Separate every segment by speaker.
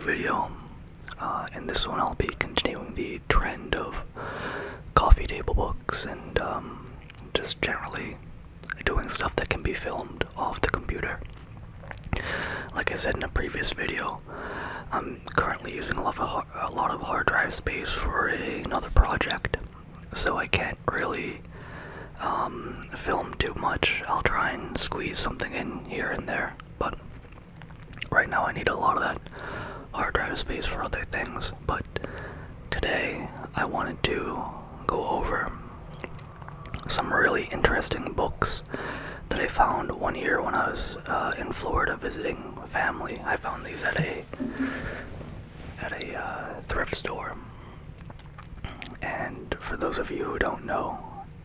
Speaker 1: video. In this one I'll be continuing the trend of coffee table books and just generally doing stuff that can be filmed off the computer. Like I said in a previous video, I'm currently using a lot of hard drive space for another project, so I can't really film too much. I'll try and squeeze something in here and there, but right now I need a lot of that hard drive space for other things. But today I wanted to go over some really interesting books that I found one year when I was in Florida visiting family. I found these at a thrift store. And for those of you who don't know,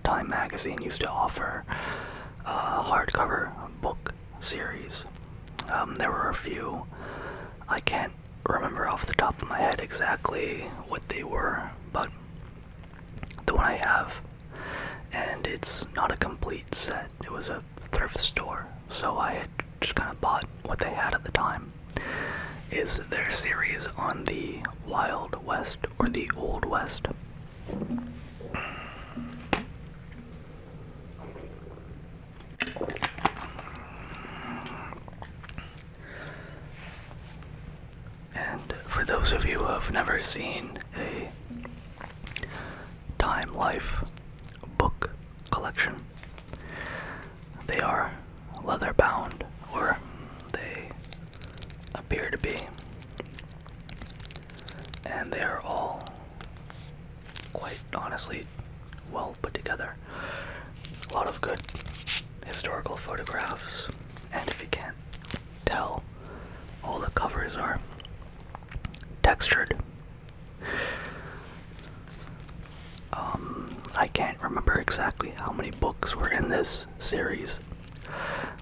Speaker 1: Time magazine used to offer a hardcover book series. There were a few. I can't remember off the top of my head exactly what they were, but the one I have, and it's not a complete set, it was a thrift store, so I had just kind of bought what they had at the time, is their series on the Wild West, or the Old West. And for those of you who have never seen a Time Life book collection, they are leather bound, or they appear to be, and they are all quite honestly well put together. A lot of good historical photographs, and if you can't tell, all the covers are textured. I can't remember exactly how many books were in this series,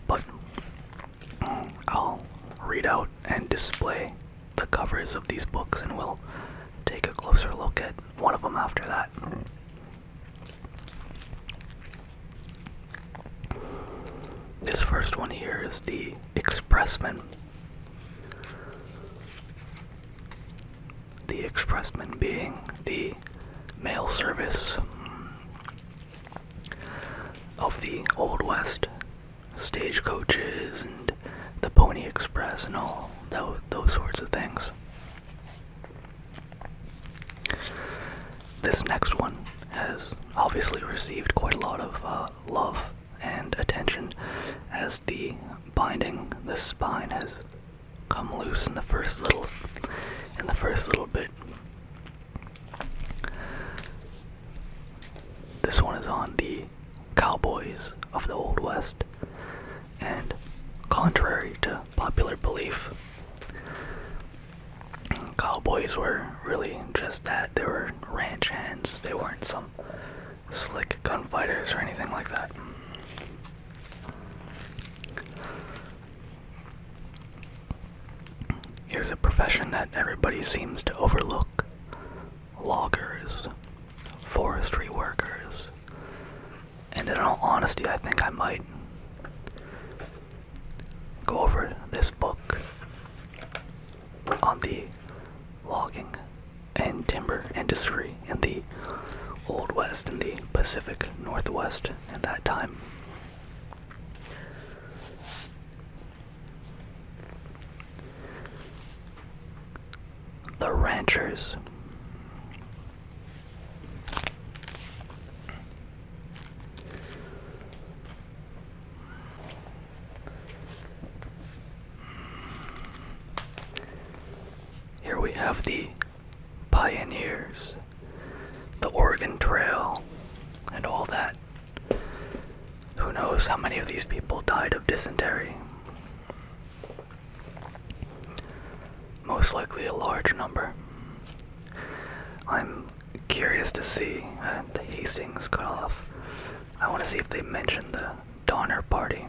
Speaker 1: but I'll read out and display the covers of these books, and we'll take a closer look at one of them after that. This first one here is the Expressman. The Expressman being the mail service of the Old West, stagecoaches and the Pony Express and all those sorts of things. This next one has obviously received quite a lot of love and attention, as the binding, the spine has come loose in the first little bit. This one is on the cowboys of the Old West, and contrary to popular belief, cowboys were really just that. They were ranch hands. They weren't some slick gunfighters or anything like that. Here's a profession that everybody seems to overlook: loggers, forestry workers. And in all honesty, I think I might go over this book on the logging and timber industry in the Old West, in the Pacific Northwest at that time. The Ranchers. Here we have the Pioneers, the Oregon Trail, and all that. Who knows how many of these people died of dysentery? Most likely a large number. I'm curious to see the Hastings cutoff. I want to see if they mention the Donner Party.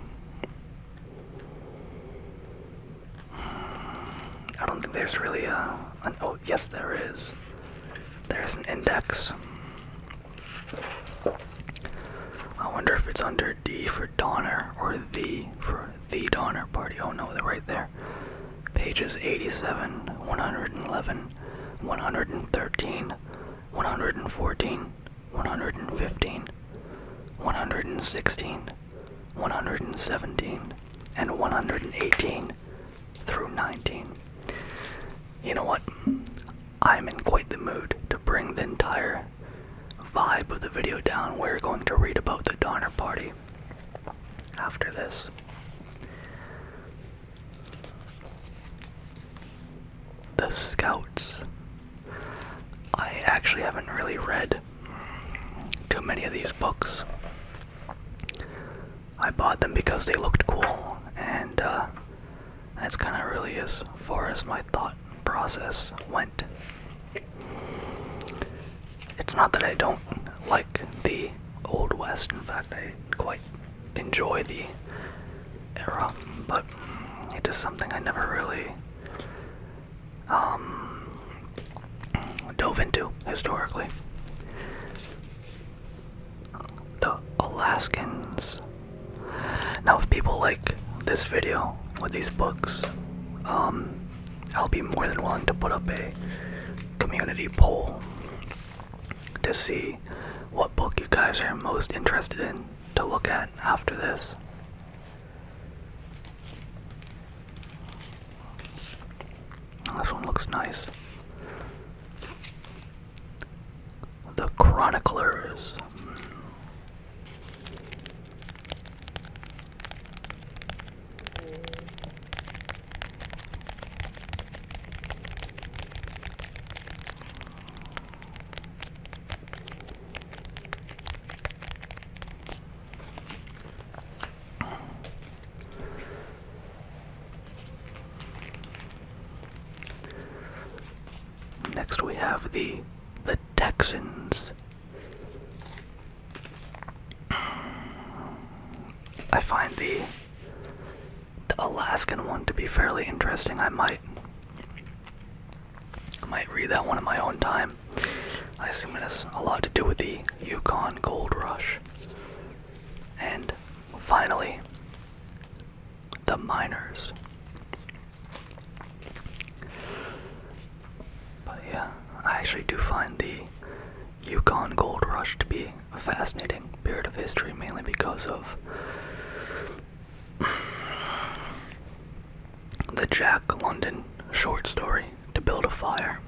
Speaker 1: I don't think there's really oh, yes there is. There's an index. I wonder if it's under D for Donner or V for the Donner Party. Oh no, they're right there. Pages 87, 111, 113, 114, 115, 116, 117, and 118 through 19. You know what? I'm in quite the mood to bring the entire vibe of the video down. We're going to read about the Donner Party after this. The Scouts. I actually haven't really read too many of these books. I bought them because they looked cool, and that's kind of really as far as my thought process went. It's not that I don't like the Old West. In fact, I quite enjoy the era, but it is something I never really dove into historically. The Alaskans. Now, if people like this video with these books, I'll be more than willing to put up a community poll to see what book you guys are most interested in to look at after this. This one looks nice. The Chroniclers. Next we have the Texans. I find the Alaskan one to be fairly interesting. I might read that one in my own time. I assume it has a lot to do with the Yukon Gold Rush. And finally, the Miners. But yeah, I actually do find the Yukon Gold Rush to be a fascinating period of history, mainly because of the Jack London short story, To Build a Fire.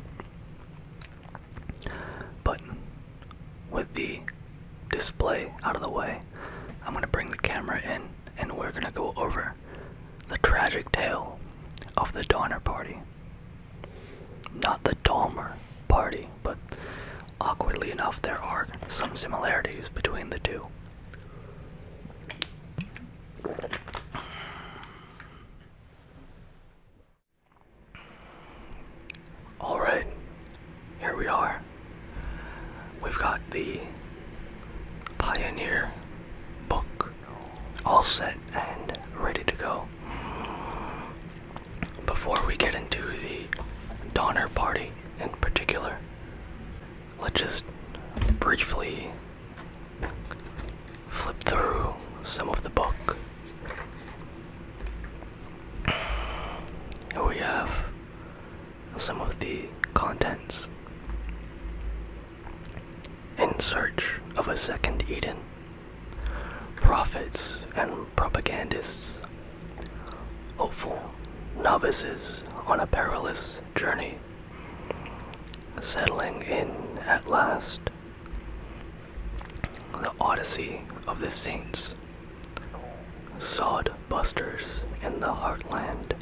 Speaker 1: But with the display out of the way, I'm going to bring the camera in and we're going to go over the tragic tale of the Donner Party. Not the Dahmer Party, but awkwardly enough, there are some similarities between the two. Alright, here we are. We've got the Pioneer book all set and ready to go. Before we get into the Donner Party in particular, let's just briefly flip through some of the book. Here we have some of the contents. In search of a second Eden, prophets and propagandists, hopeful novices on a perilous journey, settling in at last. The Odyssey of the Saints, sod busters in the heartland.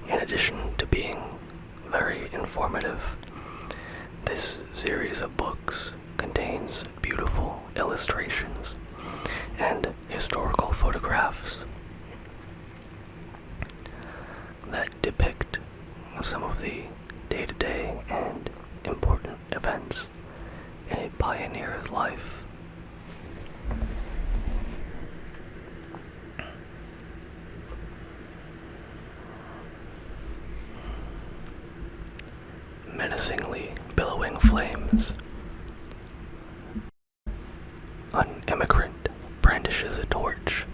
Speaker 1: In addition to being very informative, this series of books contains beautiful illustrations and historical photographs that depict some of the day-to-day and important events in a pioneer's life. Menacingly billowing flames. An immigrant brandishes a torch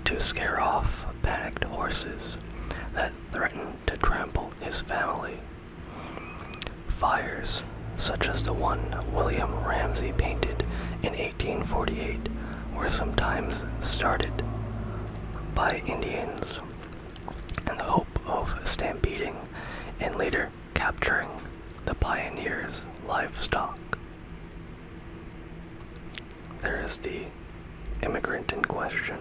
Speaker 1: to scare off panicked horses that threatened to trample his family. Fires, such as the one William Ramsay painted in 1848, were sometimes started by Indians in the hope of stampeding and later capturing the pioneers' livestock. There is the immigrant in question.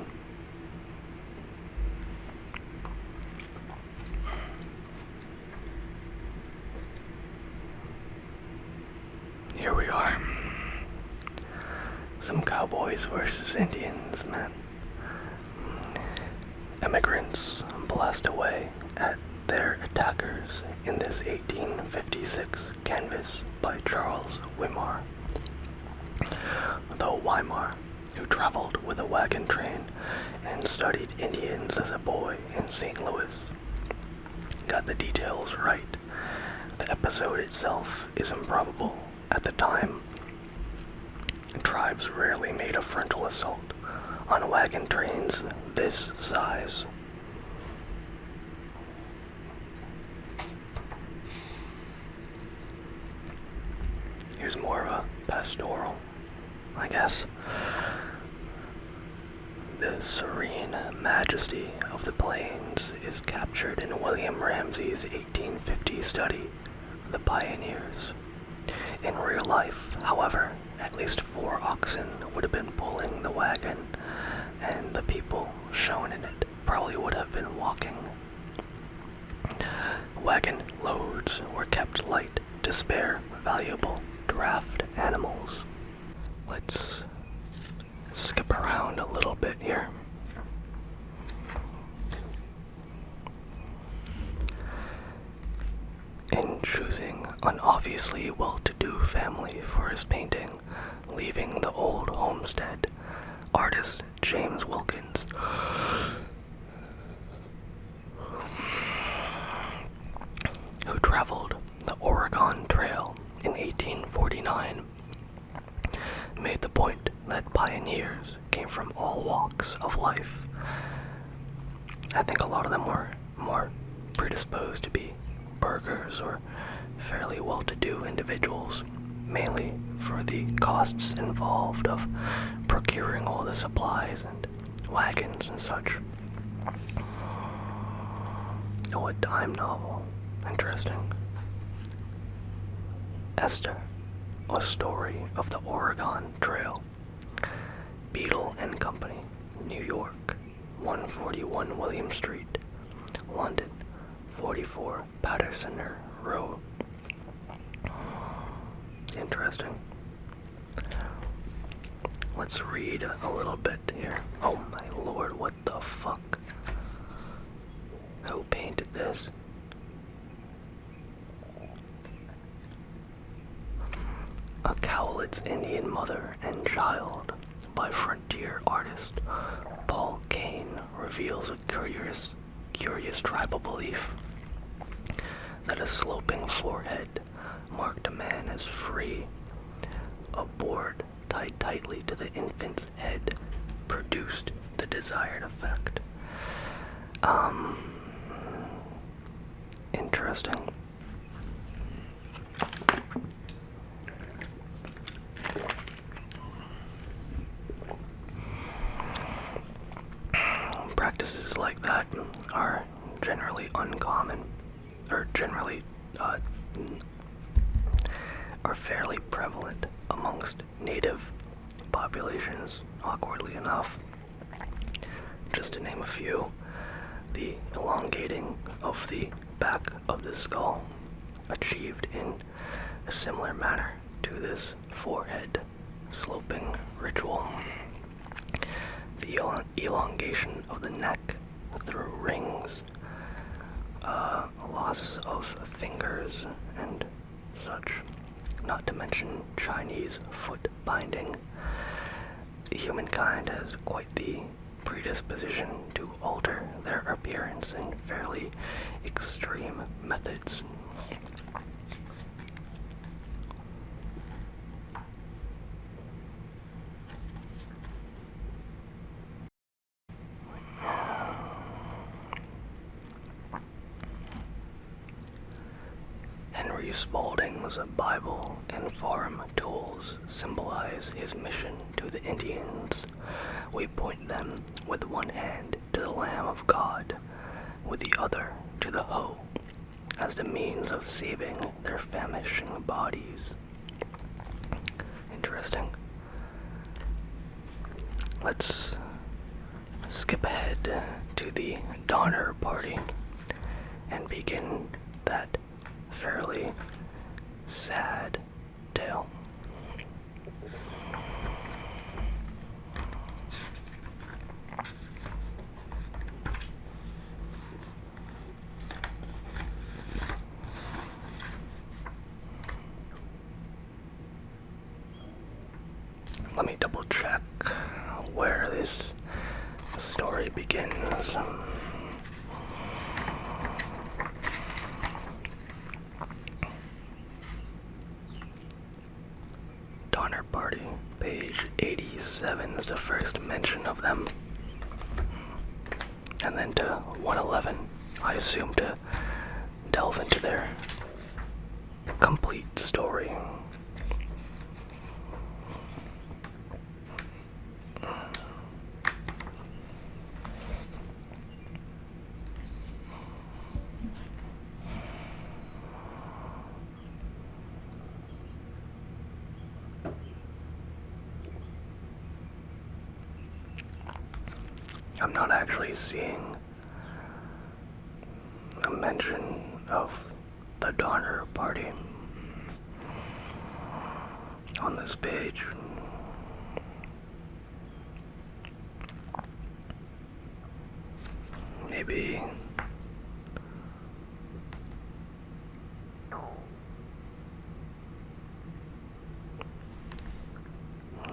Speaker 1: Here we are. Some cowboys versus Indians, man. Immigrants blast away at their attackers in this 1856 canvas by Charles Weimar. Though Weimar, who traveled with a wagon train and studied Indians as a boy in St. Louis, got the details right, the episode itself is improbable. At the time, tribes rarely made a frontal assault on wagon trains this size. Here's more of a pastoral, I guess. The serene majesty of the plains is captured in William Ramsay's 1850 study, The Pioneers. In real life, however, at least 4 oxen would have been pulling the wagon, and the people shown in it probably would have been walking. Wagon loads were kept light to spare valuable draft animals. Let's skip around a little bit here. In choosing an obviously well-to-do family for his painting, Leaving the Old Homestead, artist James Wilkins who traveled the Oregon Trail in 1849, made the point that pioneers came from all walks of life. I think a lot of them were more predisposed to be burghers or fairly well-to-do individuals, mainly for the costs involved of procuring all the supplies and wagons and such. Oh, a dime novel. Interesting. Esther, A Story of the Oregon Trail. Beadle and Company, New York, 141 William Street, London, 44 Patterson Row. Interesting. Let's read a little bit here. Oh my lord, what the fuck? Who painted this? A Cowlitz Indian Mother and Child by frontier artist Paul Kane reveals a curious tribal belief that a sloping forehead marked a man as free. A board tied tightly to the infant's head produced the desired effect. Interesting. Practices like that are generally uncommon, or generally are fairly prevalent amongst native populations, awkwardly enough. Just to name a few, the elongating of the back of the skull, achieved in a similar manner to this forehead sloping ritual. The elongation of the neck through rings, loss of fingers and such, not to mention Chinese foot binding. Humankind has quite the predisposition to alter their appearance in fairly extreme methods. Henry Spaulding's Bible and farm tools symbolize his mission to the Indians. We point them with one hand to the Lamb of God, with the other to the hoe, as the means of saving their famishing bodies. Interesting. Let's skip ahead to the Donner Party and begin that fairly sad tale. Let me double check where this story begins. Donner Party, page 87 is the first mention of them. And then to 111, I assume, to delve into their complete story. I'm not actually seeing a mention of the Donner Party on this page. Maybe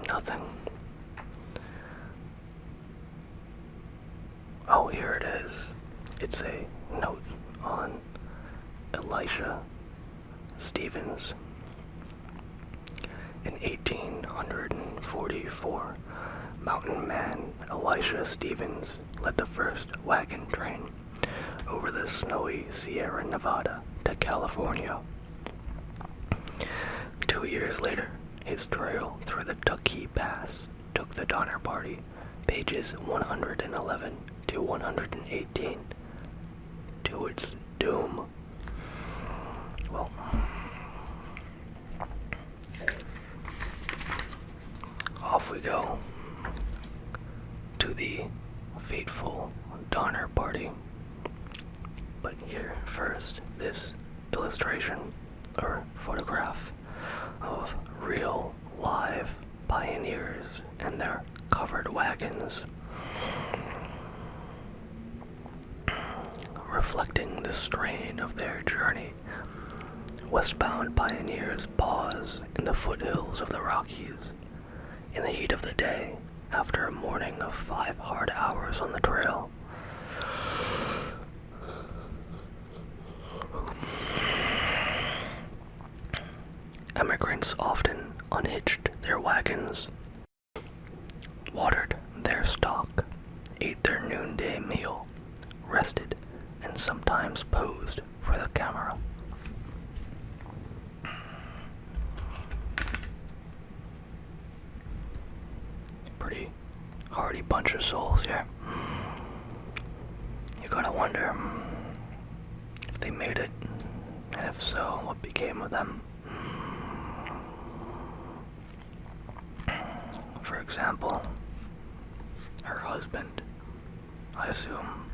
Speaker 1: nothing. Oh, here it is. It's a note on Elisha Stevens. In 1844, mountain man Elisha Stevens led the first wagon train over the snowy Sierra Nevada to California. 2 years later, his trail through the Tuckey Pass took the Donner Party, pages 111 to 118, to its doom. Well, off we go to the fateful Donner Party. But here first, this illustration or photograph of real live pioneers and their covered wagons, reflecting the strain of their journey. Westbound pioneers pause in the foothills of the Rockies in the heat of the day after a morning of 5 hard hours on the trail. Emigrants often unhitched their wagons, watered their stock, ate their noonday meal, rested, and sometimes posed for the camera. Pretty hardy bunch of souls here. You gotta wonder if they made it, and if so, what became of them. For example, her husband, I assume.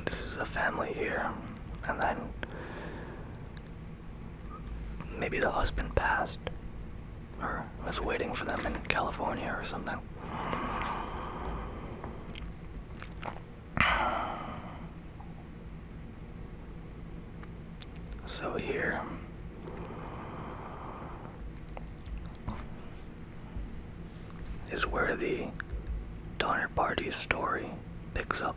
Speaker 1: This is a family here, and then maybe the husband passed, or was waiting for them in California or something. So here is where the Donner Party story picks up.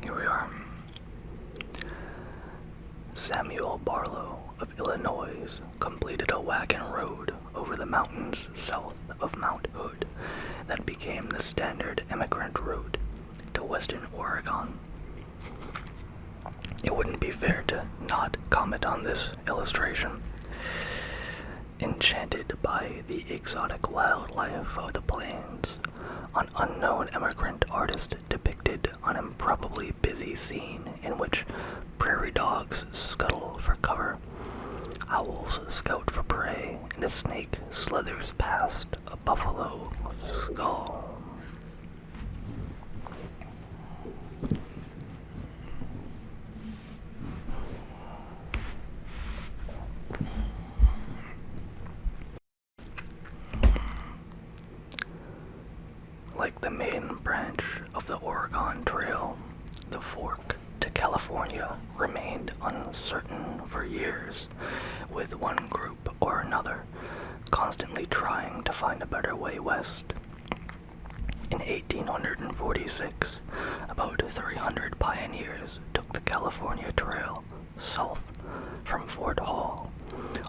Speaker 1: Here we are. Samuel Barlow of Illinois completed a wagon road over the mountains south of Mount Hood that became the standard immigrant route Western Oregon. It wouldn't be fair to not comment on this illustration. Enchanted by the exotic wildlife of the plains, an unknown immigrant artist depicted an improbably busy scene in which prairie dogs scuttle for cover, owls scout for prey, and a snake slithers past a buffalo skull. Like the main branch of the Oregon Trail, the fork to California remained uncertain for years, with one group or another constantly trying to find a better way west. In 1846, about 300 pioneers took the California Trail south from Fort Hall,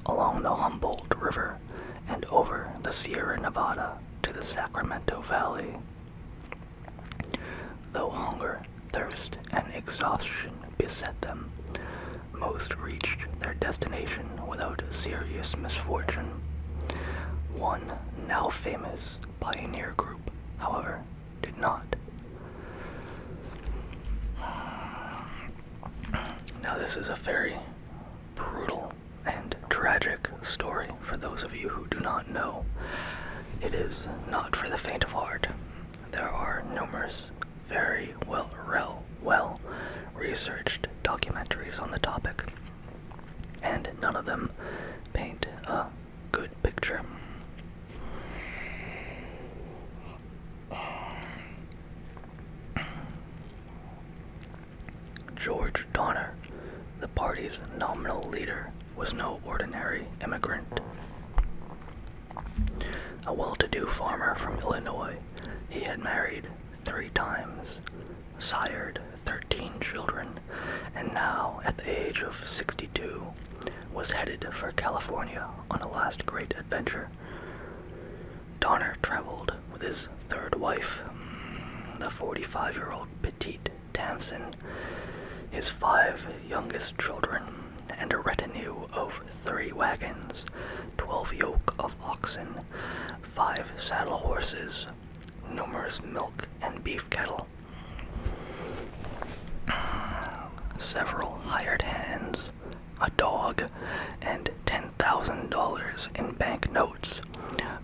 Speaker 1: along the Humboldt River, and over the Sierra Nevada to the Sacramento Valley. Though hunger, thirst, and exhaustion beset them, most reached their destination without serious misfortune. One now famous pioneer group, however, did not. Now this is a very brutal and tragic story for those of you who do not know. It is not for the faint of heart. There are numerous very well researched documentaries on the topic, and none of them paint a good picture. George Donner, the party's nominal leader, was no ordinary immigrant. A well-to-do farmer from Illinois, he had married 3 times, sired 13 children, and now, at the age of 62, was headed for California on a last great adventure. Donner traveled with his 3rd wife, the 45-year-old Petite Tamsin, his 5 youngest children, and a retinue of 3 wagons, 12 yoke of oxen, 5 saddle horses, numerous milk and beef cattle, several hired hands, a dog, and $10,000 in bank notes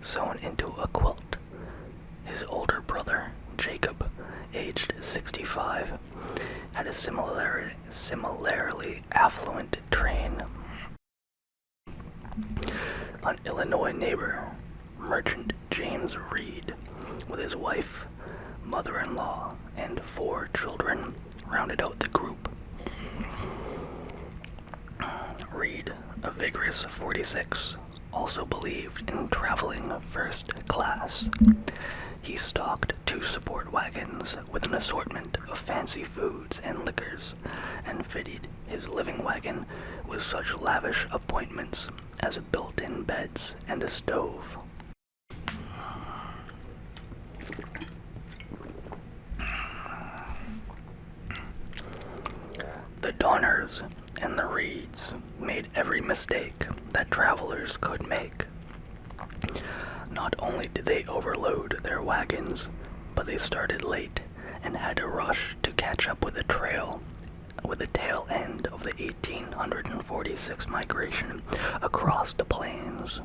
Speaker 1: sewn into a quilt. His older brother, Jacob, aged 65, had a similarly affluent train. An Illinois neighbor, merchant James Reed, with his wife, mother-in-law, and 4 children, rounded out the group. Reed, a vigorous 46, also believed in traveling first class. He stocked 2 support wagons with an assortment of fancy foods and liquors, and fitted his living wagon with such lavish appointments as built-in beds and a stove. The Donners and the Reeds made every mistake that travelers could make. Not only did they overload their wagons, but they started late and had to rush to catch up with the tail end of the 1846 migration across the plains.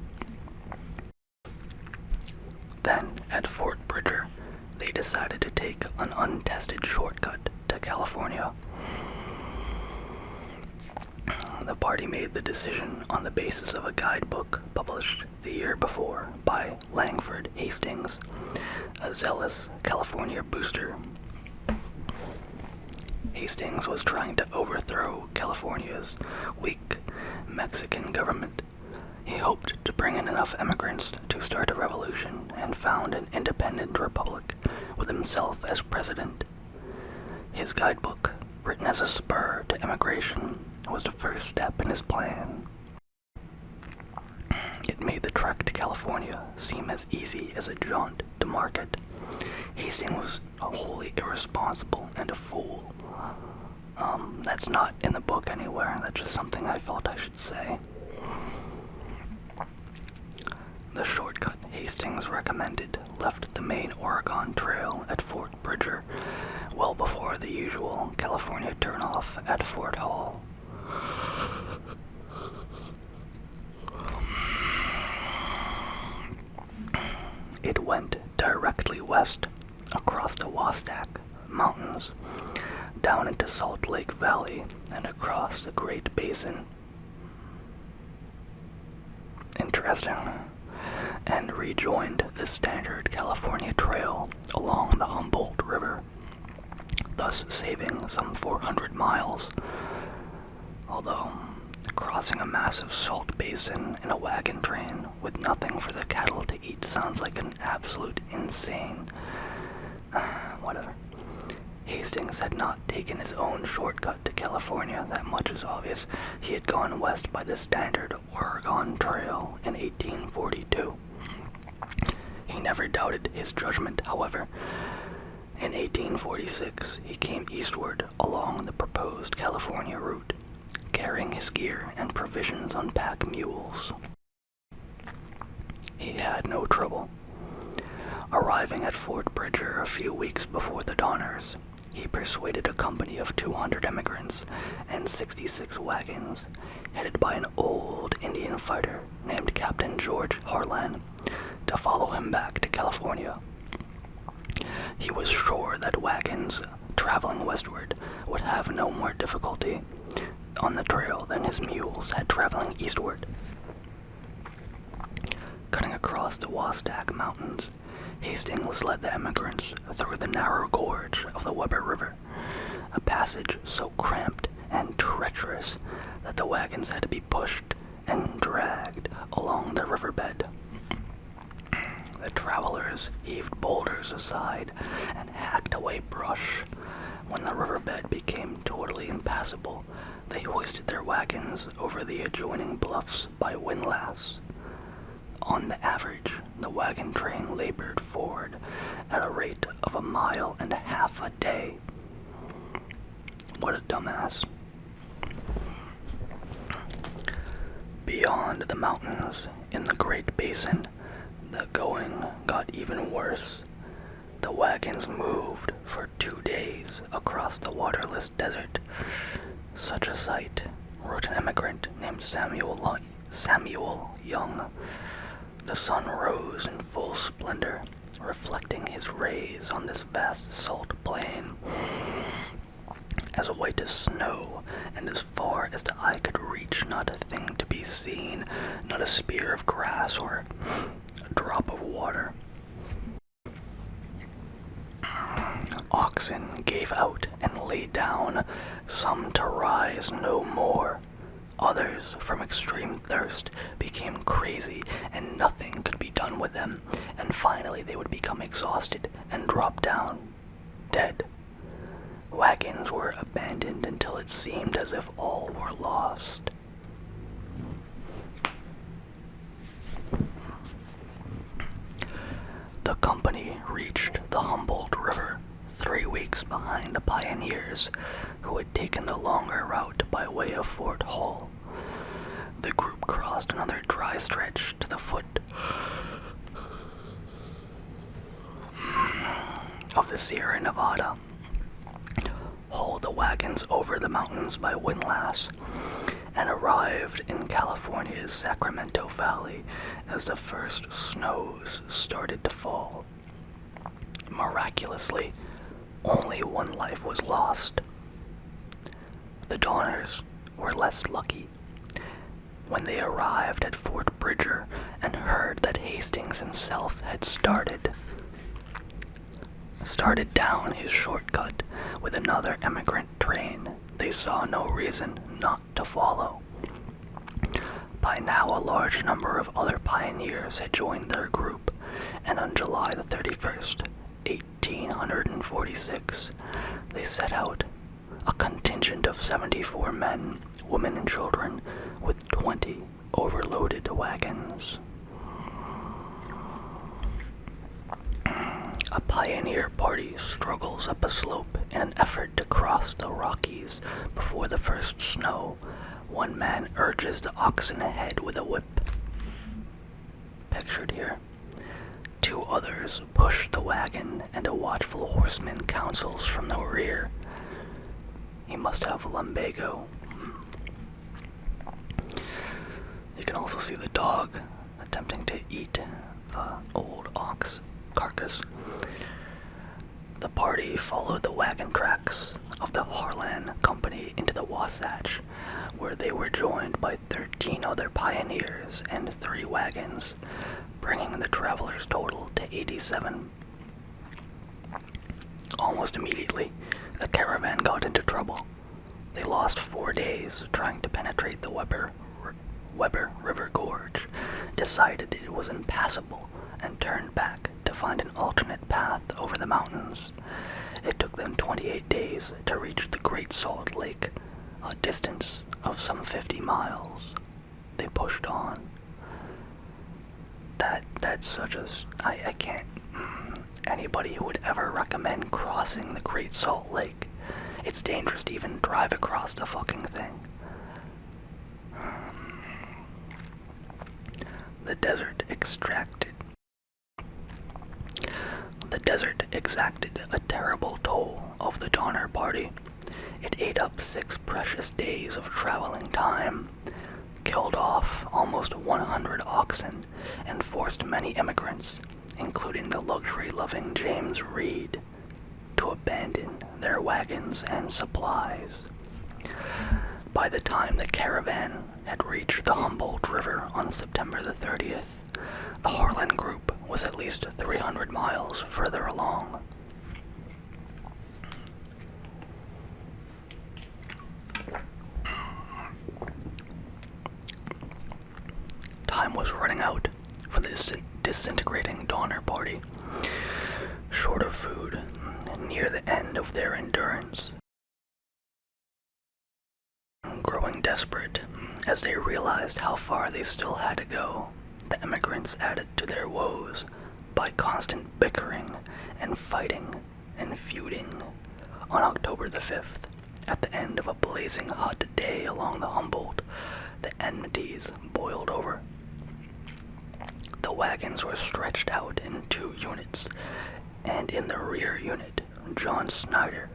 Speaker 1: Then, at Fort Bridger, they decided to take an untested shortcut to California. The party made the decision on the basis of a guidebook published the year before by Langford Hastings, a zealous California booster. Hastings was trying to overthrow California's weak Mexican government. He hoped to bring in enough immigrants to start a revolution and found an independent republic with himself as president. His guidebook, written as a spur to immigration, was the first step in his plan. It made the trek to California seem as easy as a jaunt to market. Hastings was wholly irresponsible and a fool. That's not in the book anywhere. That's just something I felt I should say. The shortcut Hastings recommended left the main Oregon Trail at Fort Bridger well before the usual California turnoff at Fort Hall. It went directly west across the Wasatch Mountains, down into Salt Lake Valley, and across the Great Basin. Interesting. And rejoined the standard California Trail along the Humboldt River, thus saving some 400 miles. Although, crossing a massive salt basin in a wagon train with nothing for the cattle to eat sounds like an absolute insane... whatever. Hastings had not taken his own shortcut to California, that much is obvious. He had gone west by the standard Oregon Trail in 1842. He never doubted his judgment, however. In 1846, he came eastward along the proposed California route, carrying his gear and provisions on pack mules. He had no trouble. Arriving at Fort Bridger a few weeks before the Donners, he persuaded a company of 200 emigrants and 66 wagons, headed by an old Indian fighter named Captain George Harlan, to follow him back to California. He was sure that wagons traveling westward would have no more difficulty on the trail than his mules had traveling eastward. Cutting across the Wasatch Mountains, Hastings led the emigrants through the narrow gorge of the Weber River, a passage so cramped and treacherous that the wagons had to be pushed and dragged along the riverbed. The travelers heaved boulders aside and hacked away brush. When the riverbed became totally impassable, they hoisted their wagons over the adjoining bluffs by windlass. On the average, the wagon train labored forward at a rate of 1.5 miles a day. What a dumbass. Beyond the mountains, in the Great Basin, the going got even worse. The wagons moved for 2 days across the waterless desert. Such a sight, wrote an emigrant named Samuel Young. The sun rose in full splendor, reflecting his rays on this vast salt plain, as white as snow, and as far as the eye could reach, not a thing to be seen, not a spear of grass or a drop of water. Oxen gave out and lay down, some to rise no more. Others, from extreme thirst, became crazy and nothing could be done with them, and finally they would become exhausted and drop down, dead. Wagons were abandoned until it seemed as if all were lost. The company reached the Humboldt River 3 weeks behind the pioneers, who had taken the longer route by way of Fort Hall. The group crossed another dry stretch to the foot of the Sierra Nevada, hauled the wagons over the mountains by windlass, and arrived in California's Sacramento Valley as the first snows started to fall. Miraculously, only one life was lost. The Donners were less lucky. When they arrived at Fort Bridger and heard that Hastings himself had started down his shortcut with another emigrant train, they saw no reason not to follow. By now, a large number of other pioneers had joined their group, and on July the 31st, 1846, they set out, a contingent of 74 men, women, and children, with 20 overloaded wagons. A pioneer party struggles up a slope in an effort to cross the Rockies before the first snow. One man urges the oxen ahead with a whip, pictured here. Two others push the wagon, and a watchful horseman counsels from the rear. He must have lumbago. You can also see the dog attempting to eat old ox carcass. The party followed the wagon tracks of the Harlan Company into the Wasatch, where they were joined by 13 other pioneers and 3 wagons, bringing the travelers' total to 87. Almost immediately, the caravan got into trouble. They lost 4 days trying to penetrate the Weber River Gorge, decided it was impassable, and turned back to find an alternate path over the mountains. It took them 28 days to reach the Great Salt Lake, a distance of some 50 miles. They pushed on. That's such a... I can't... Anybody who would ever recommend crossing the Great Salt Lake, it's dangerous to even drive across the fucking thing. The desert exacted a terrible toll of the Donner Party. It ate up 6 precious days of traveling time, killed off almost 100 oxen, and forced many immigrants, including the luxury-loving James Reed, to abandon their wagons and supplies. By the time the caravan had reached the Humboldt River on September the 30th, the Harlan Group was at least 300 miles further along. Time was running out for the disintegrating Donner Party. Short of food, and near the end of their endurance, growing desperate as they realized how far they still had to go, the immigrants added to their woes by constant bickering and fighting and feuding. On October the 5th, at the end of a blazing hot day along the Humboldt, the enmities boiled over. The wagons were stretched out in 2 units, and in the rear unit, John Snyder,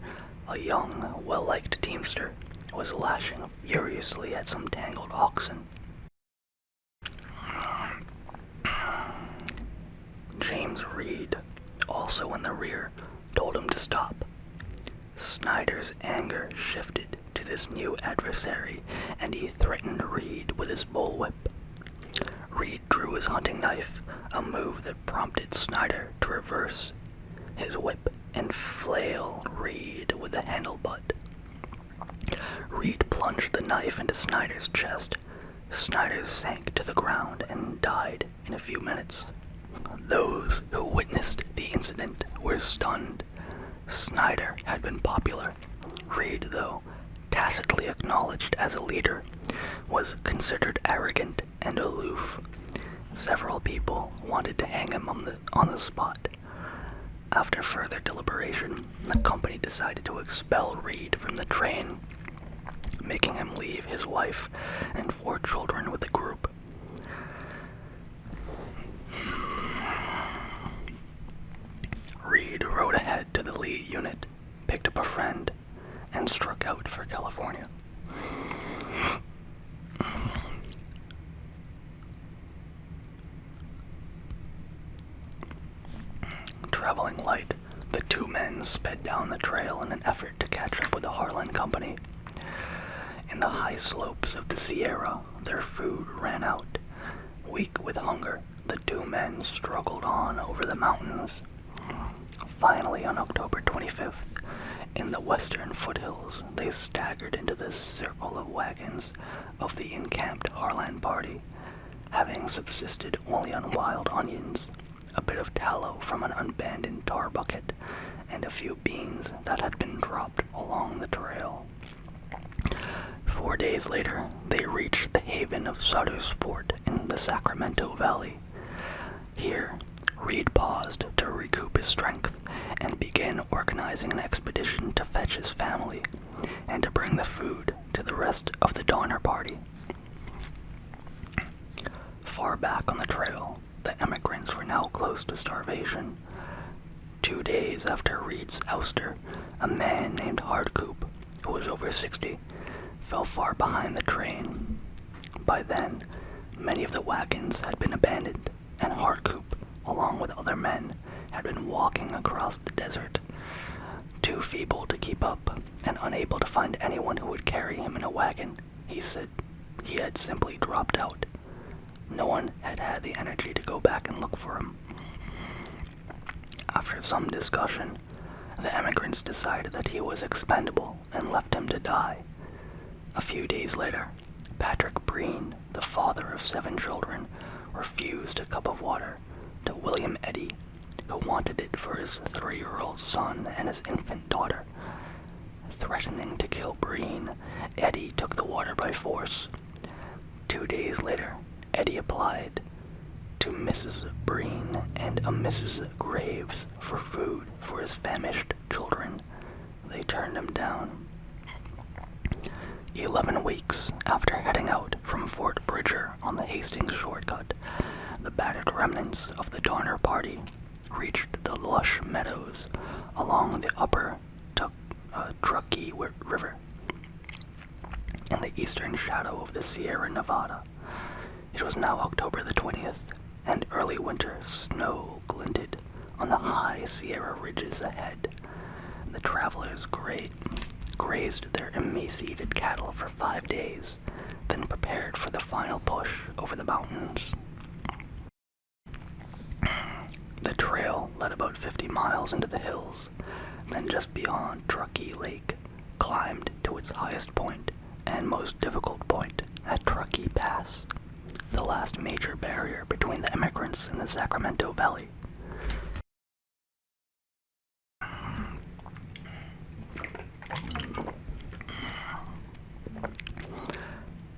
Speaker 1: a young, well-liked teamster, was lashing furiously at some tangled oxen. James Reed, also in the rear, told him to stop. Snyder's anger shifted to this new adversary, and he threatened Reed with his bullwhip. Reed drew his hunting knife, a move that prompted Snyder to reverse his whip and flail Reed with the handle butt. Reed plunged the knife into Snyder's chest. Snyder sank to the ground and died in a few minutes. Those who witnessed the incident were stunned. Snyder had been popular. Reed, though tacitly acknowledged as a leader, was considered arrogant and aloof. Several people wanted to hang him on the spot. After further deliberation, the company decided to expel Reed from the train, making him leave his wife and 4 children with the group. Reed rode ahead to the lead unit, picked up a friend, and struck out for California. Traveling light, the 2 men sped down the trail in an effort to catch up with the Harlan Company. In the high slopes of the Sierra, their food ran out. Weak with hunger, the 2 men struggled on over the mountains. Finally, on October 25th, in the western foothills, they staggered into the circle of wagons of the encamped Harlan Party, having subsisted only on wild onions, a bit of tallow from an abandoned tar bucket, and a few beans that had been dropped along the trail. 4 days later, they reached the haven of Sutter's Fort in the Sacramento Valley. Here, Reed paused to recoup his strength and began organizing an expedition to fetch his family and to bring the food to the rest of the Donner Party. Far back on the trail, the emigrants were now close to starvation. 2 days after Reed's ouster, a man named Hardcoop, who was over 60, fell far behind the train. By then, many of the wagons had been abandoned, and Hardcoop, along with other men, had been walking across the desert. Too feeble to keep up, and unable to find anyone who would carry him in a wagon, he said he had simply dropped out. No one had had the energy to go back and look for him. After some discussion, the emigrants decided that he was expendable and left him to die. A few days later, Patrick Breen, the father of 7 children, refused a cup of water to William Eddy, who wanted it for his 3-year-old son and his infant daughter. Threatening to kill Breen, Eddy took the water by force. 2 days later, Eddy applied to Mrs. Breen and a Mrs. Graves for food for his famished children. They turned him down. 11 weeks after heading out from Fort Bridger on the Hastings shortcut, the battered remnants of the Donner Party reached the lush meadows along the upper Truckee River in the eastern shadow of the Sierra Nevada. It was now October the 20th, and early winter snow glinted on the high Sierra ridges ahead. The travelers grazed their emaciated cattle for 5 days, then prepared for the final push over the mountains. The trail led about 50 miles into the hills, then just beyond Truckee Lake, climbed to its highest point and most difficult point at Truckee Pass, the last major barrier between the emigrants and the Sacramento Valley.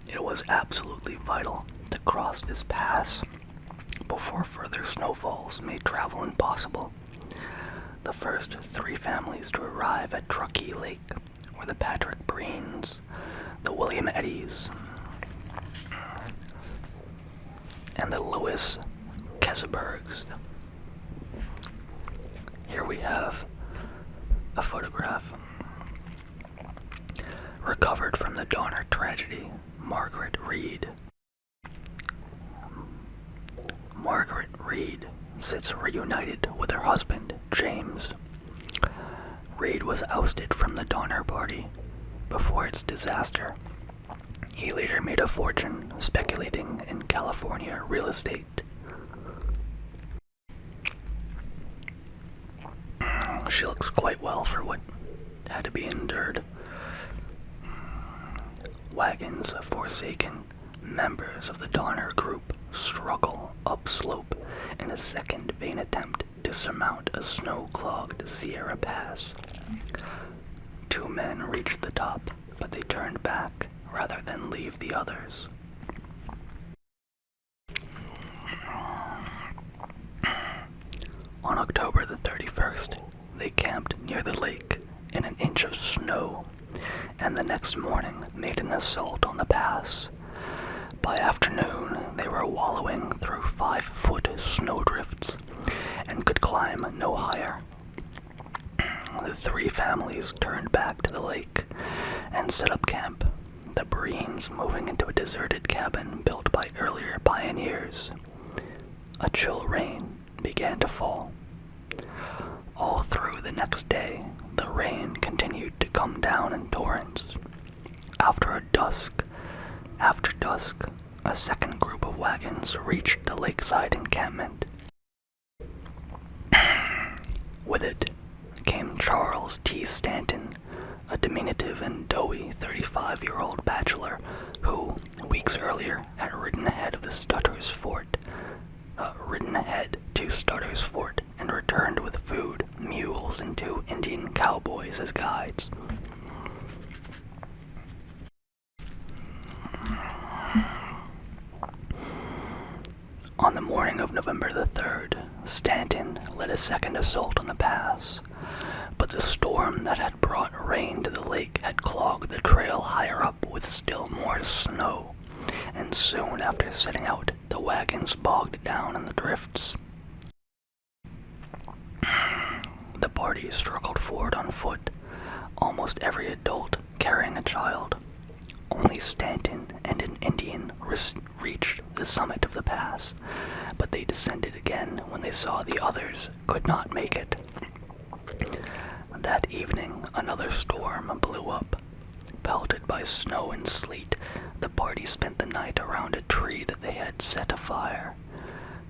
Speaker 1: It was absolutely vital to cross this pass before further snowfalls made travel impossible. The first 3 families to arrive at Truckee Lake were the Patrick Breens, the William Eddys, and the Louis Kesebergs. Here we have a photograph. Recovered from the Donner tragedy, Margaret Reed. Margaret Reed sits reunited with her husband, James. Reed was ousted from the Donner Party before its disaster. He later made a fortune speculating in California real estate. She looks quite well for what had to be endured. Wagons forsaken, members of the Donner group struggle upslope in a second vain attempt to surmount a snow-clogged Sierra Pass. 2 men reached the top, but they turned back rather than leave the others. On October the 31st, they camped near the lake in an inch of snow, and the next morning made an assault on the pass. By afternoon, they were wallowing through 5-foot snowdrifts and could climb no higher. The 3 families turned back to the lake and set up camp, the Breens moving into a deserted cabin built by earlier pioneers. A chill rain began to fall. All through the next day, the rain continued to come down in torrents. After dusk, a second group of wagons reached the lakeside encampment. With it came Charles T. Stanton, a diminutive and doughy 35-year-old bachelor who, weeks earlier, had ridden ahead to Stutter's Fort and returned with food, mules, and 2 Indian cowboys as guides. On the morning of November the 3rd, Stanton led a second assault on the pass, but the storm that had brought rain to the lake had clogged the trail higher up with still more snow, and soon after setting out, the wagons bogged down in the drifts. The party struggled forward on foot, almost every adult carrying a child. Only Stanton and an Indian reached the summit of the pass, but they descended again when they saw the others could not make it. That evening, another storm blew up. Pelted by snow and sleet, the party spent the night around a tree that they had set afire.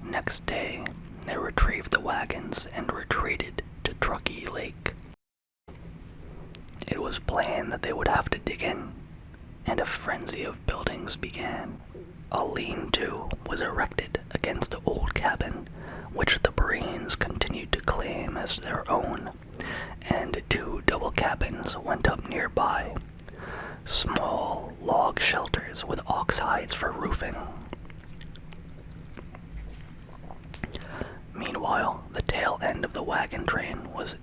Speaker 1: Next day, they retrieved the wagons and retreated to Truckee Lake. It was plain that they would have to dig in, and a frenzy of buildings began. A lean-to was erected against the old cabin, which the Breenes continued to claim as their own, and 2 double cabins went up nearby. Small log shelters with ox hides for roofing. Meanwhile, the tail end of the wagon train was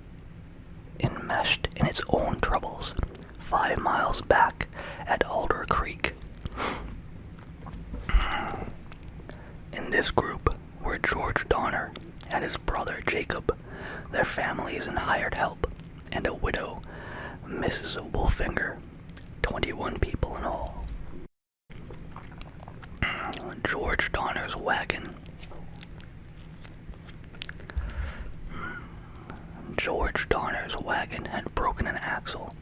Speaker 1: enmeshed in its own troubles, 5 miles back at Alder Creek. In this group were George Donner and his brother Jacob, their families and hired help, and a widow, Mrs. Wolfinger, 21 people in all. George Donner's wagon. George Donner's wagon had broken an axle.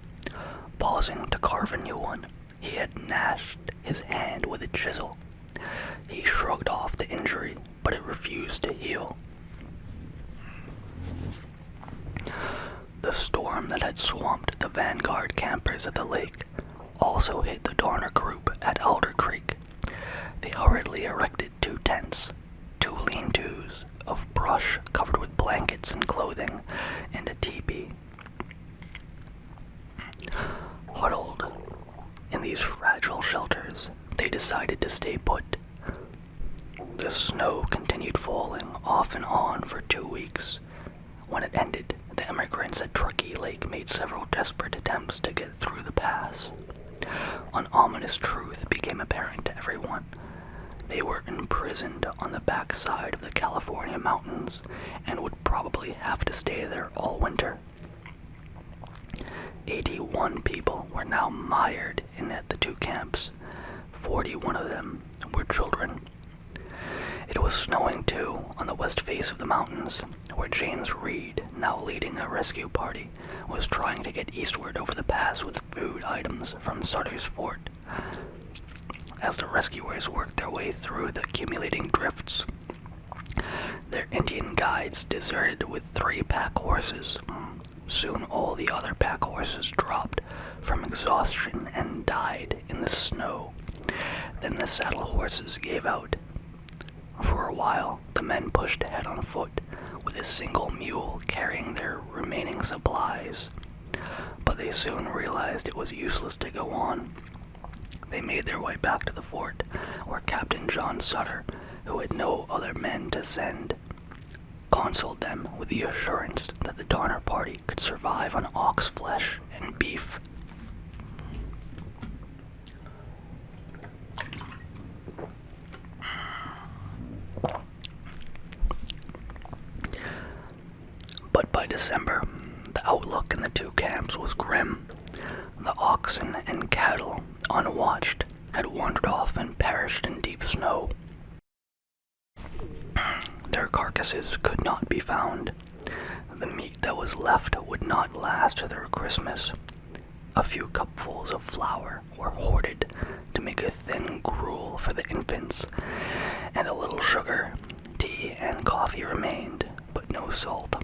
Speaker 1: Pausing to carve a new one, he had gnashed his hand with a chisel. He shrugged off the injury, but it refused to heal. The storm that had swamped the vanguard campers at the lake also hit the Donner group at Alder Creek. They hurriedly erected 2 tents, 2 lean-tos of brush covered with blankets and clothing, and a teepee. Huddled in these fragile shelters, they decided to stay put. The snow continued falling off and on for 2 weeks. When it ended, the immigrants at Truckee Lake made several desperate attempts to get through the pass. An ominous truth became apparent to everyone. They were imprisoned on the backside of the California mountains and would probably have to stay there all winter. 81 people were now mired in at the 2 camps. 41 of them were children. It was snowing too on the west face of the mountains, where James Reed, now leading a rescue party, was trying to get eastward over the pass with food items from Sutter's Fort. As the rescuers worked their way through the accumulating drifts, their Indian guides deserted with 3 pack horses. Soon all the other pack horses dropped from exhaustion and died in the snow. Then the saddle horses gave out. For a while, the men pushed ahead on foot, with a single mule carrying their remaining supplies. But they soon realized it was useless to go on. They made their way back to the fort, where Captain John Sutter, who had no other men to send, consoled them with the assurance that the Donner party could survive on ox flesh and beef. But by December, the outlook in the 2 camps was grim. The oxen and cattle, unwatched, had wandered off and perished in deep snow. Their carcasses could not be found. The meat that was left would not last through Christmas. A few cupfuls of flour were hoarded to make a thin gruel for the infants, and a little sugar, tea, and coffee remained, but no salt.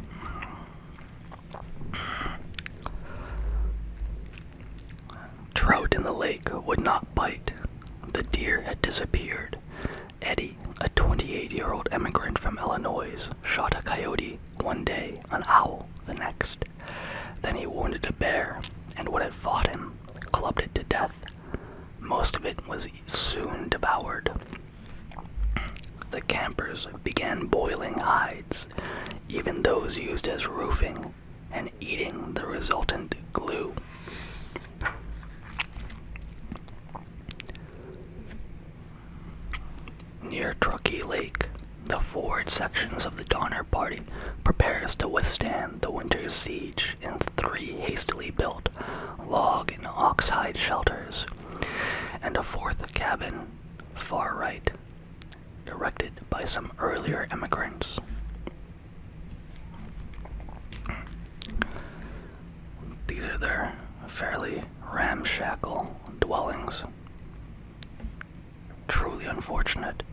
Speaker 1: Trout in the lake would not bite. The deer had disappeared. Eddie, a 28-year-old immigrant from Illinois, shot a coyote one day, an owl the next. Then he wounded a bear, and when it fought him, clubbed it to death. Most of it was soon devoured. the campers began boiling hides, even those used as roofing, and eating the resultant glue. Near Truckee Lake, the forward sections of the Donner Party prepares to withstand the winter's siege in 3 hastily built log and oxhide shelters, and a 4th cabin, far right, erected by some earlier immigrants. These are their fairly ramshackle dwellings. Truly unfortunate.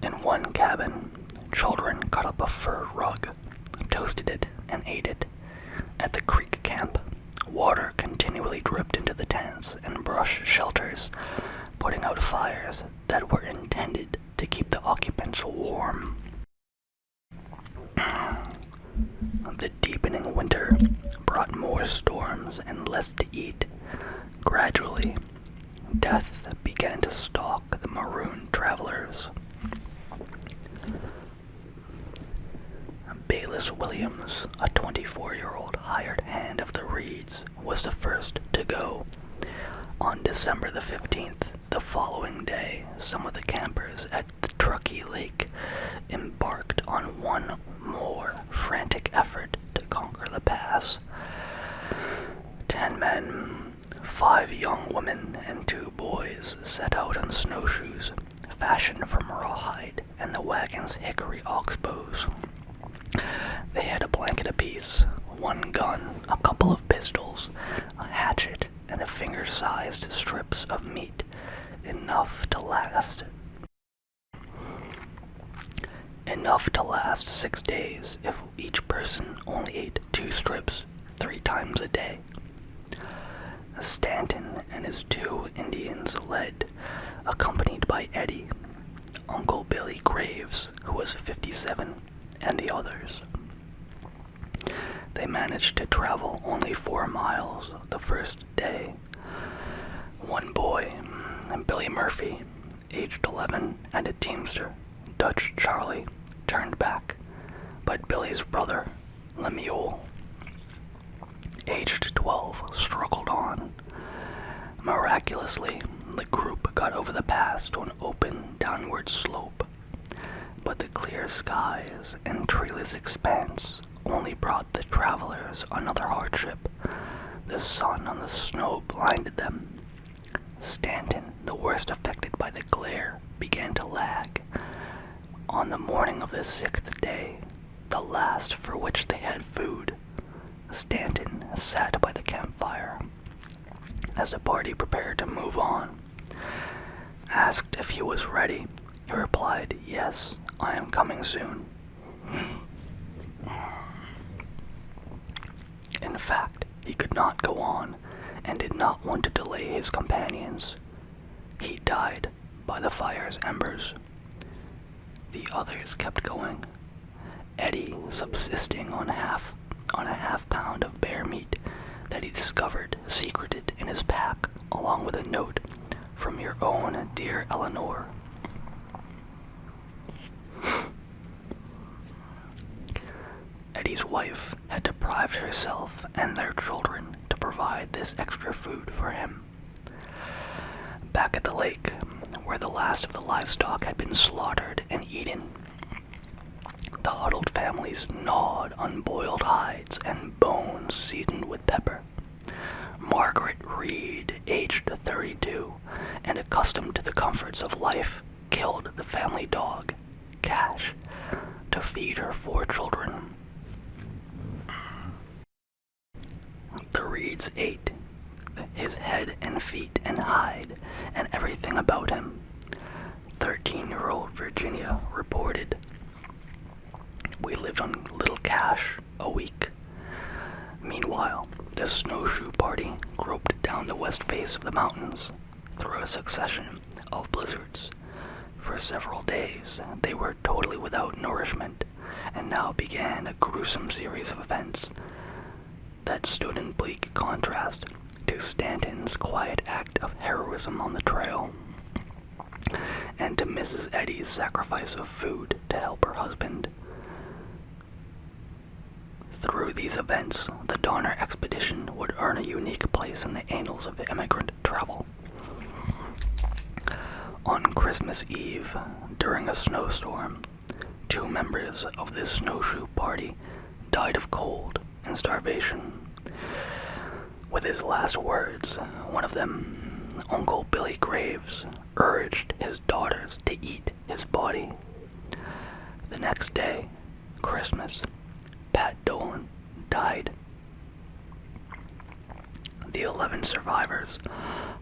Speaker 1: In one cabin, children cut up a fur rug, toasted it, and ate it. At the creek camp, water continually dripped into the tents and brush shelters, putting out fires that were intended to keep the occupants warm. The deepening winter brought more storms and less to eat. Gradually, death began to stalk the marooned travelers. Bayless Williams, a 24-year-old hired hand of the Reeds, was the first to go. On December the 15th, the following day, some of the campers at the Truckee Lake embarked on one more frantic effort to conquer the pass. 10 men, 5 young women, and 2 boys set out on snowshoes, fashioned from rawhide and the wagon's hickory oxbows. They had a blanket apiece, 1 gun, a couple of pistols, a hatchet, and a finger-sized strips of meat, enough to last 6 days if each person only ate 2 strips 3 times a day. Stanton and his 2 Indians led, accompanied by Eddie, Uncle Billy Graves, who was 57, and the others. They managed to travel only 4 miles the first day. One boy, Billy Murphy, aged 11, and a teamster, Dutch Charlie, turned back, but Billy's brother, Lemuel, aged 12, struggled on. Miraculously, the group got over the pass to an open downward slope, but the clear skies and treeless expanse only brought the travelers another hardship. The sun on the snow blinded them. Stanton, the worst affected by the glare, began to lag. On the morning of the 6th day, the last for which they had food, Stanton sat by the campfire. As the party prepared to move on, asked if he was ready, he replied, "Yes, I am coming soon." In fact, he could not go on, and did not want to delay his companions. He died by the fire's embers. The others kept going, Eddie subsisting on a half pound of bear meat that he discovered secreted in his pack, along with a note from your own dear Eleanor. Eddie's wife had deprived herself and their children to provide this extra food for him. Back at the lake, where the last of the livestock had been slaughtered and eaten, the huddled families gnawed on boiled hides and bones seasoned with pepper. Margaret Reed, aged 32, and accustomed to the comforts of life, killed the family dog, Cash, to feed her 4 children. The Reeds ate his head and feet and hide and everything about him. 13-year-old Virginia reported, "We lived on little cash a week." Meanwhile, the snowshoe party groped down the west face of the mountains through a succession of blizzards. For several days, they were totally without nourishment, and now began a gruesome series of events that stood in bleak contrast to Stanton's quiet act of heroism on the trail. and to Mrs. Eddy's sacrifice of food to help her husband. Through these events, the Donner Expedition would earn a unique place in the annals of immigrant travel. On Christmas Eve, during a snowstorm, 2 members of this snowshoe party died of cold and starvation. With his last words, one of them, Uncle Billy Graves, urged his daughters to eat his body. The next day, Christmas, Pat Dolan died. The 11 survivors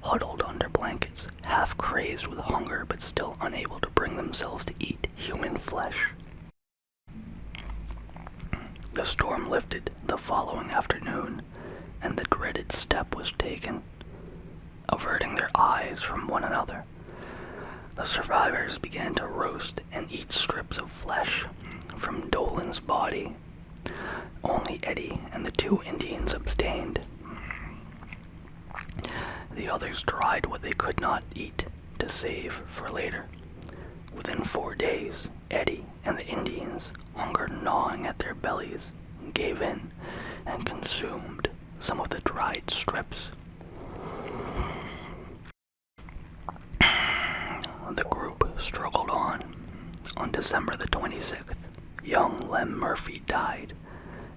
Speaker 1: huddled under blankets, half crazed with hunger but still unable to bring themselves to eat human flesh. The storm lifted the following afternoon, and the dreaded step was taken, averting their eyes from one another. The survivors began to roast and eat strips of flesh from Dolan's body. Only Eddie and the 2 Indians abstained. The others tried what they could not eat to save for later. Within 4 days, Eddie and the Indians, hunger gnawing at their bellies, gave in and consumed some of the dried strips. The group struggled on. On December the 26th, young Lem Murphy died,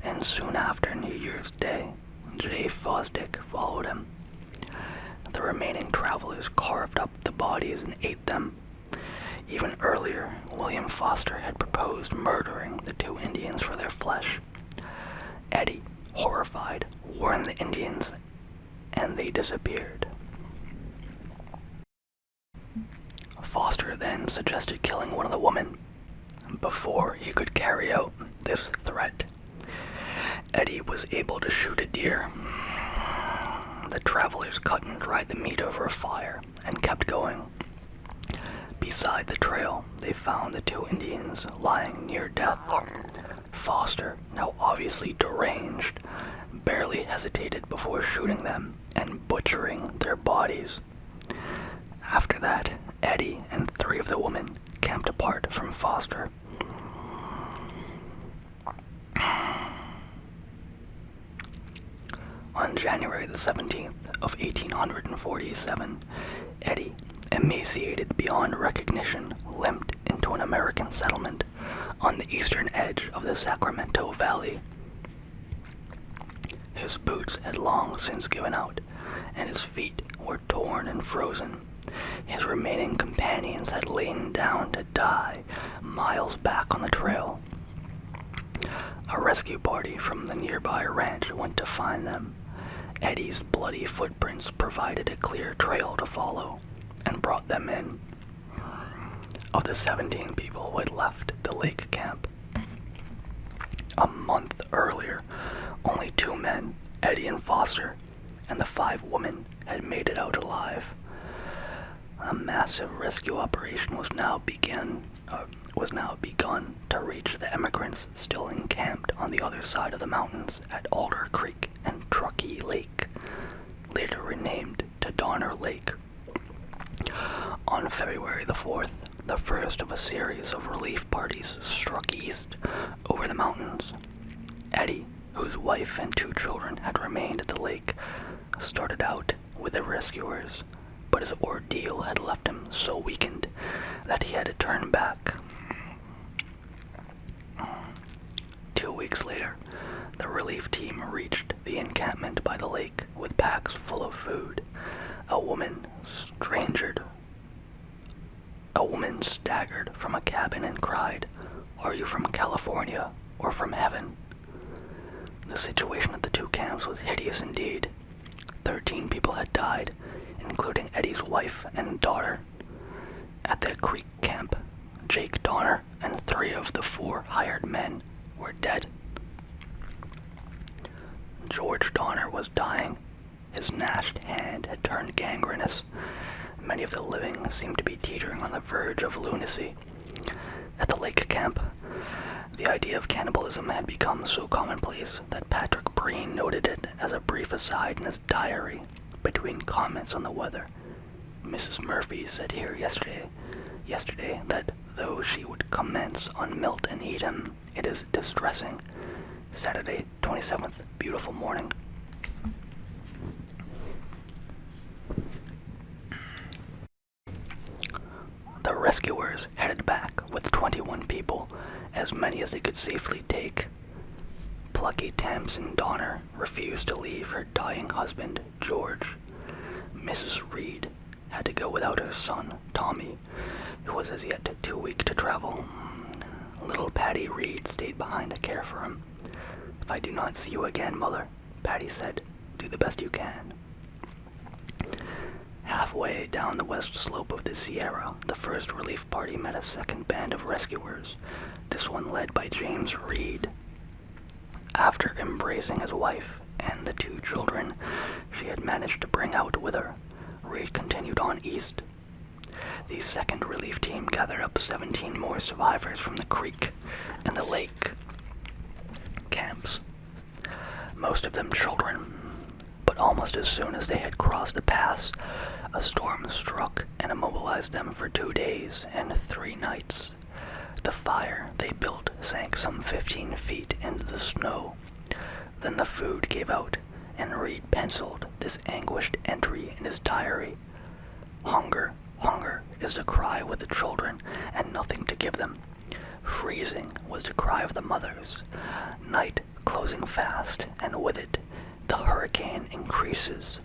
Speaker 1: and soon after New Year's Day, Jay Fosdick followed him. The remaining travelers carved up the bodies and ate them. Even earlier, William Foster had proposed murdering the 2 Indians for their flesh. Eddie, horrified, warned the Indians, and they disappeared. Foster then suggested killing one of the women before he could carry out this threat. Eddie was able to shoot a deer. The travelers cut and dried the meat over a fire and kept going. Beside the trail, they found the 2 Indians lying near death. Foster, now obviously deranged, barely hesitated before shooting them and butchering their bodies. After that, Eddie and 3 of the women camped apart from Foster. On January the 17th of 1847, Eddie, emaciated beyond recognition, limped into an American settlement on the eastern edge of the Sacramento Valley. His boots had long since given out, and his feet were torn and frozen. His remaining companions had lain down to die miles back on the trail. A rescue party from the nearby ranch went to find them. Eddie's bloody footprints provided a clear trail to follow and brought them in. Of the 17 people who had left the lake camp a month earlier, only 2 men, Eddie and Foster, and the 5 women had made it out alive. A massive rescue operation was now begun to reach the emigrants still encamped on the other side of the mountains at Alder Creek and Truckee Lake, later renamed to Donner Lake. On February the 4th, the first of a series of relief parties struck east over the mountains. Eddie, whose wife and 2 children had remained at the lake, started out with the rescuers, but his ordeal had left him so weakened that he had to turn back. 2 weeks later, the relief team reached the encampment by the lake with packs full of food. A woman staggered from a cabin and cried, "Are you from California or from heaven?" The situation at the 2 camps was hideous indeed. 13 people had died, including Eddie's wife and daughter. At the creek camp, Jake Donner and 3 of the 4 hired men were dead. George Donner was dying. His gnashed hand had turned gangrenous. Many of the living seemed to be teetering on the verge of lunacy. At the lake camp, the idea of cannibalism had become so commonplace that Patrick Breen noted it as a brief aside in his diary between comments on the weather. Mrs. Murphy said here yesterday that though she would commence on Milt and Edom, it is distressing. Saturday, 27th, beautiful morning. The rescuers headed back with 21 people, as many as they could safely take. Plucky Tamsin Donner refused to leave her dying husband, George. Mrs. Reed had to go without her son, Tommy, who was as yet too weak to travel. Little Patty Reed stayed behind to care for him. "If I do not see you again, Mother," Patty said, "do the best you can." Halfway down the west slope of the Sierra, the first relief party met a second band of rescuers, this one led by James Reed. After embracing his wife and the 2 children she had managed to bring out with her, Reed continued on east. The second relief team gathered up 17 more survivors from the creek and the lake camps, most of them children. But almost as soon as they had crossed the pass, a storm struck and immobilized them for 2 days and 3 nights. The fire they built sank some 15 feet into the snow. Then the food gave out, and Reed penciled this anguished entry in his diary. "Hunger, hunger is the cry with the children, and nothing to give them. Freezing was the cry of the mothers. Night closing fast, and with it the hurricane increases.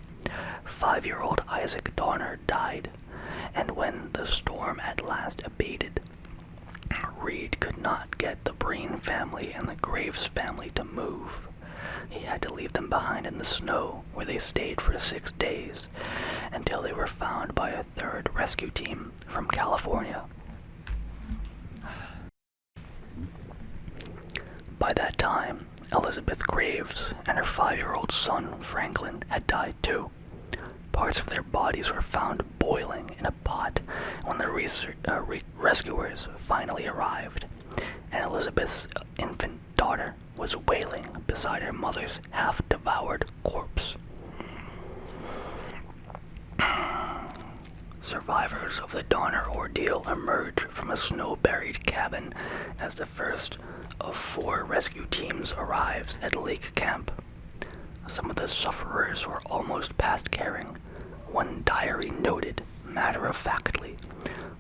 Speaker 1: 5-year-old Isaac Donner died, and when the storm at last abated, Reed could not get the Breen family and the Graves family to move. He had to leave them behind in the snow, where they stayed for 6 days, until they were found by a 3rd rescue team from California. By that time, Elizabeth Graves and her 5-year-old son, Franklin, had died too. Parts of their bodies were found boiling in a pot when the rescuers finally arrived, and Elizabeth's infant daughter was wailing beside her mother's half-devoured corpse. Survivors of the Donner ordeal emerged from a snow-buried cabin as the first of 4 rescue teams arrives at Lake Camp. Some of the sufferers were almost past caring. One diary noted, matter-of-factly,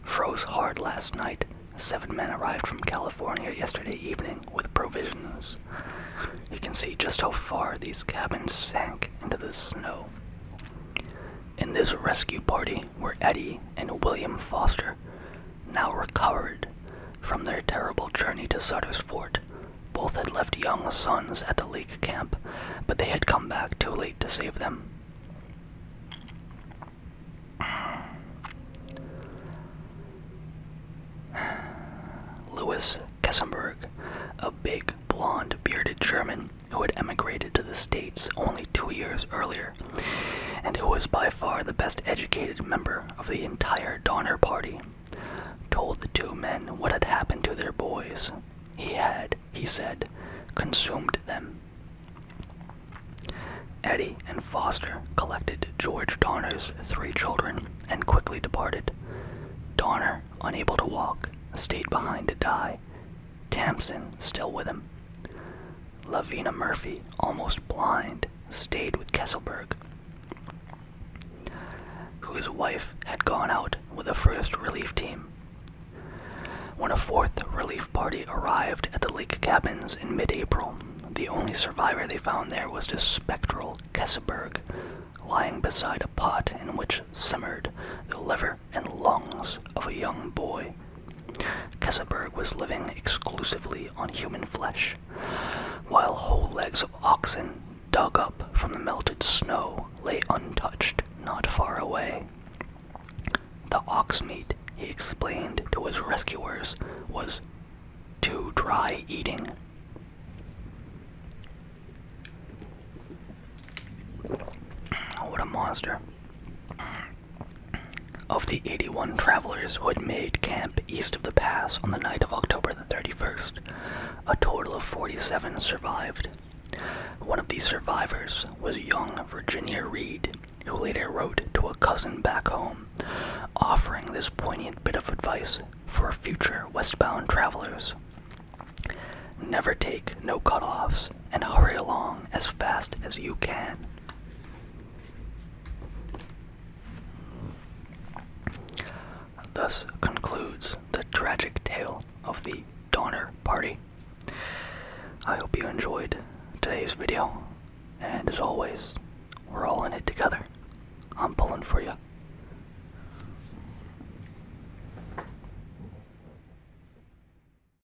Speaker 1: "Froze hard last night. 7 men arrived from California yesterday evening with provisions." You can see just how far these cabins sank into the snow. In this rescue party were Eddie and William Foster, now recovered from their terrible journey to Sutter's Fort. Both had left young sons at the lake camp, but they had come back too late to save them. Louis Kessenberg, a big, blonde, bearded German who had emigrated to the States only 2 years earlier, and who was by far the best educated member of the entire Donner Party, told the 2 men what had happened to their boys. He had, he said, consumed them. Eddie and Foster collected George Donner's 3 children and quickly departed. Donner, unable to walk, stayed behind to die. Tamsin, still with him. Lavina Murphy, almost blind, stayed with Kesselberg, whose wife had gone out with the first relief team. When a 4th relief party arrived at the lake cabins in mid-April, the only survivor they found there was the spectral Kesselberg, lying beside a pot in which simmered the liver and lungs of a young boy. Kesselberg was living exclusively on human flesh, while whole legs of oxen dug up from the melted snow lay untouched not far away. The ox meat, he explained to his rescuers, was too dry eating. What a monster. Of the 81 travelers who had made camp east of the pass on the night of October the 31st, a total of 47 survived. One of these survivors was young Virginia Reed, who later wrote to a cousin back home, offering this poignant bit of advice for future westbound travelers. Never take no cutoffs and hurry along as fast as you can. Thus concludes the tragic tale of the Donner Party. I hope you enjoyed today's video, and as always, we're all in it together. I'm pulling for you.